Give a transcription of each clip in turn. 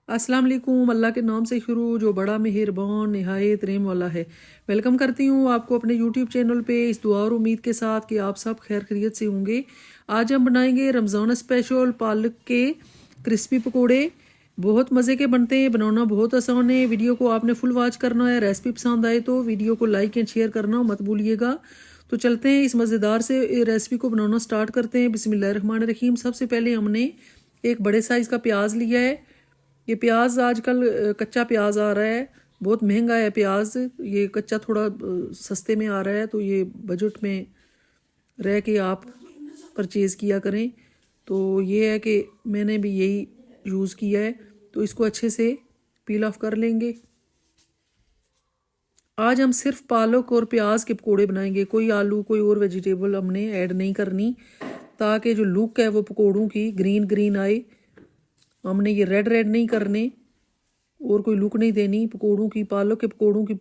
अस्सलाम वालेकुम। अल्लाह के नाम से शुरू जो बड़ा मेहरबान निहायत रहम वाला है। वेलकम करती हूँ आपको अपने यूट्यूब चैनल पे इस दुआ और उम्मीद के साथ कि आप सब खैर खैरियत से होंगे। आज हम बनाएंगे रमज़ान स्पेशल पालक के क्रिस्पी पकोड़े। बहुत मज़े के बनते हैं, बनाना बहुत आसान है। वीडियो को आपने फुल वॉच करना है। रेसिपी पसंद आए तो वीडियो को लाइक एंड शेयर करना मत भूलिएगा। तो चलते हैं इस मज़ेदार से रेसिपी को बनाना स्टार्ट करते हैं। बिस्मिल्लाहिर्रहमानिर्रहीम। सबसे पहले हमने एक बड़े साइज़ का प्याज लिया है। ये प्याज आजकल कच्चा प्याज आ रहा है, बहुत महंगा है प्याज। ये कच्चा थोड़ा सस्ते में आ रहा है, तो ये बजट में रह के आप परचेज़ किया करें। तो ये है कि मैंने भी यही यूज़ किया है। तो इसको अच्छे से पील ऑफ कर लेंगे। आज हम सिर्फ पालक और प्याज के पकोड़े बनाएंगे, कोई आलू कोई और वेजिटेबल हमने ऐड नहीं करनी, ताकि जो लुक है वो पकोड़ों की ग्रीन ग्रीन आए। हमने ये रेड रेड नहीं करने और कोई लुक नहीं देनी पकोड़ों की। पालक के पकोड़ों की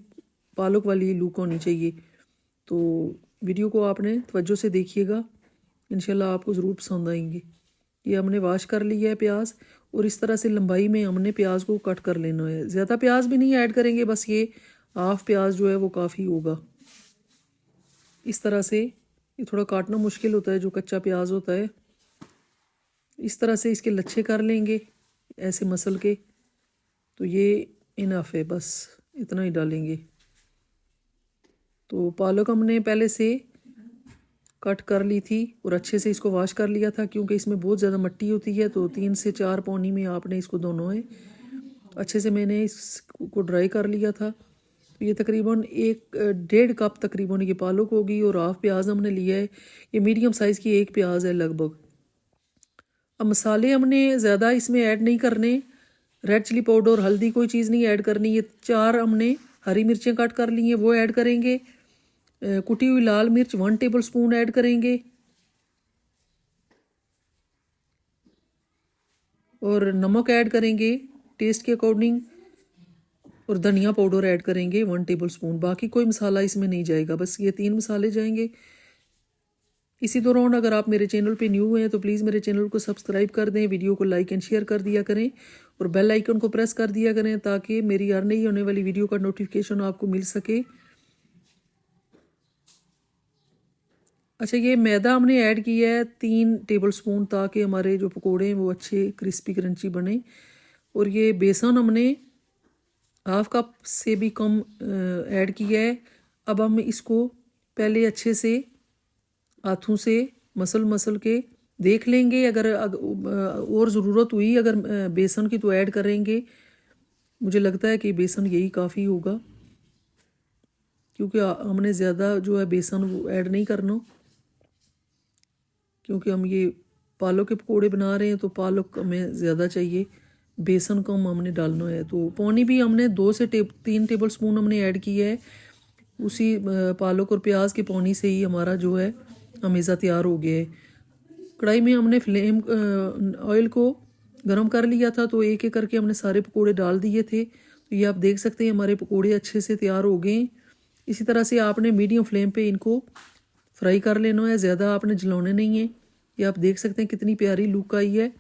पालक वाली लुक होनी चाहिए। तो वीडियो को आपने तवज्जो से देखिएगा, इंशाल्लाह आपको ज़रूर पसंद आएंगे। ये हमने वाश कर लिया है प्याज, और इस तरह से लंबाई में हमने प्याज को कट कर लेना है। ज़्यादा प्याज भी नहीं ऐड करेंगे, बस ये हाफ प्याज जो है वो काफ़ी होगा। इस तरह से ये थोड़ा काटना मुश्किल होता है जो कच्चा प्याज होता है। इस तरह से इसके लच्छे कर लेंगे ऐसे मसल के। तो ये इनफ है, बस इतना ही डालेंगे। तो पालक हमने पहले से कट कर ली थी और अच्छे से इसको वॉश कर लिया था, क्योंकि इसमें बहुत ज़्यादा मिट्टी होती है। तो 3 से 4 पानी में आपने इसको दोनों है अच्छे से मैंने इसको ड्राई कर लिया था। तो ये तकरीबन 1.5 कप तकरीबन ये पालक होगी, और हाफ प्याज हमने लिया है। ये मीडियम साइज़ की एक प्याज है लगभग। अब मसाले हमने ज़्यादा इसमें ऐड नहीं करने। रेड चिली पाउडर, हल्दी, कोई चीज़ नहीं ऐड करनी। ये 4 हमने हरी मिर्चें कट कर ली हैं, वो ऐड करेंगे। कुटी हुई लाल मिर्च 1 टेबल स्पून ऐड करेंगे, और नमक ऐड करेंगे टेस्ट के अकॉर्डिंग, और धनिया पाउडर ऐड करेंगे 1 टेबल स्पून। बाकी कोई मसाला इसमें नहीं जाएगा, बस ये 3 मसाले जाएंगे। इसी दौरान अगर आप मेरे चैनल पे न्यू हैं तो प्लीज़ मेरे चैनल को सब्सक्राइब कर दें, वीडियो को लाइक एंड शेयर कर दिया करें, और बेल आइकन को प्रेस कर दिया करें, ताकि मेरी हर नई होने वाली वीडियो का नोटिफिकेशन आपको मिल सके। अच्छा, ये मैदा हमने ऐड किया है 3 टेबल स्पून, ताकि हमारे जो पकोड़े हैं वो अच्छे क्रिस्पी क्रंची बने। और ये बेसन हमने हाफ कप से भी कम ऐड किया है। अब हम इसको पहले अच्छे से हाथों से मसल के देख लेंगे। अगर और ज़रूरत हुई अगर बेसन की तो ऐड करेंगे। मुझे लगता है कि बेसन यही काफ़ी होगा, क्योंकि हमने ज़्यादा जो है बेसन वो ऐड नहीं करना, क्योंकि हम ये पालक के पकोड़े बना रहे हैं तो पालक हमें ज़्यादा चाहिए, बेसन कम हमने डालना है। तो पानी भी हमने 2 से 3 टेबल स्पून हमने ऐड किया है। उसी पालक और प्याज के पानी से ही हमारा जो है हमेज़ा तैयार हो गया है। कढ़ाई में हमने ऑयल को गरम कर लिया था, तो एक एक करके हमने सारे पकोड़े डाल दिए थे। तो ये आप देख सकते हैं हमारे पकोड़े अच्छे से तैयार हो गए। इसी तरह से आपने मीडियम फ्लेम पे इनको फ्राई कर लेना है, ज़्यादा आपने जलाने नहीं है। ये आप देख सकते हैं कितनी प्यारी लुक आई है,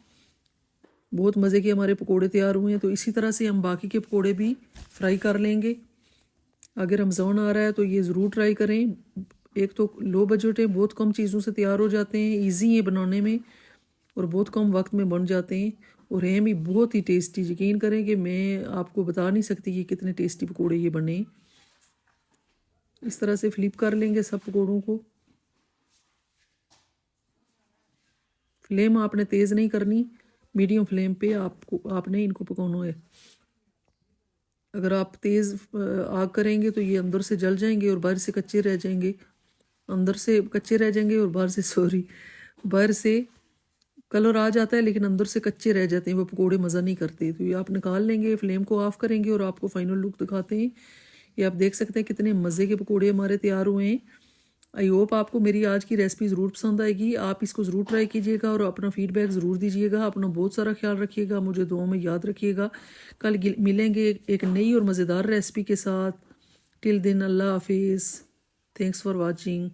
बहुत मज़े के हमारे पकोड़े तैयार हुए हैं। तो इसी तरह से हम बाकी के पकोड़े भी फ्राई कर लेंगे। अगर रमज़ान आ रहा है तो ये ज़रूर ट्राई करें। एक तो लो बजट है, बहुत कम चीज़ों से तैयार हो जाते हैं, इजी है बनाने में, और बहुत कम वक्त में बन जाते हैं, और हैं भी बहुत ही टेस्टी। यकीन करें कि मैं आपको बता नहीं सकती कि कितने टेस्टी पकोड़े ये बने। इस तरह से फ्लिप कर लेंगे सब पकोड़ों को। फ्लेम आपने तेज़ नहीं करनी, मीडियम फ्लेम पे आपने इनको पकाना है। अगर आप तेज़ आग करेंगे तो ये अंदर से जल जाएंगे और बाहर से कच्चे रह जाएंगे। अंदर से कच्चे रह जाएंगे और बाहर से कलर आ जाता है, लेकिन अंदर से कच्चे रह जाते हैं, वो पकोड़े मज़ा नहीं करते। तो ये आप निकाल लेंगे, फ्लेम को ऑफ करेंगे, और आपको फाइनल लुक दिखाते हैं। ये आप देख सकते हैं कितने मज़े के पकोड़े हमारे तैयार हुए हैं। आई होप आपको मेरी आज की रेसिपी ज़रूर पसंद आएगी। आप इसको ज़रूर ट्राई कीजिएगा और अपना फीडबैक ज़रूर दीजिएगा। अपना बहुत सारा ख्याल रखिएगा, मुझे दुआ में याद रखिएगा। कल मिलेंगे एक नई और मज़ेदार रेसिपी के साथ। टिल दिन, अल्लाह हाफिज़। Thanks for watching.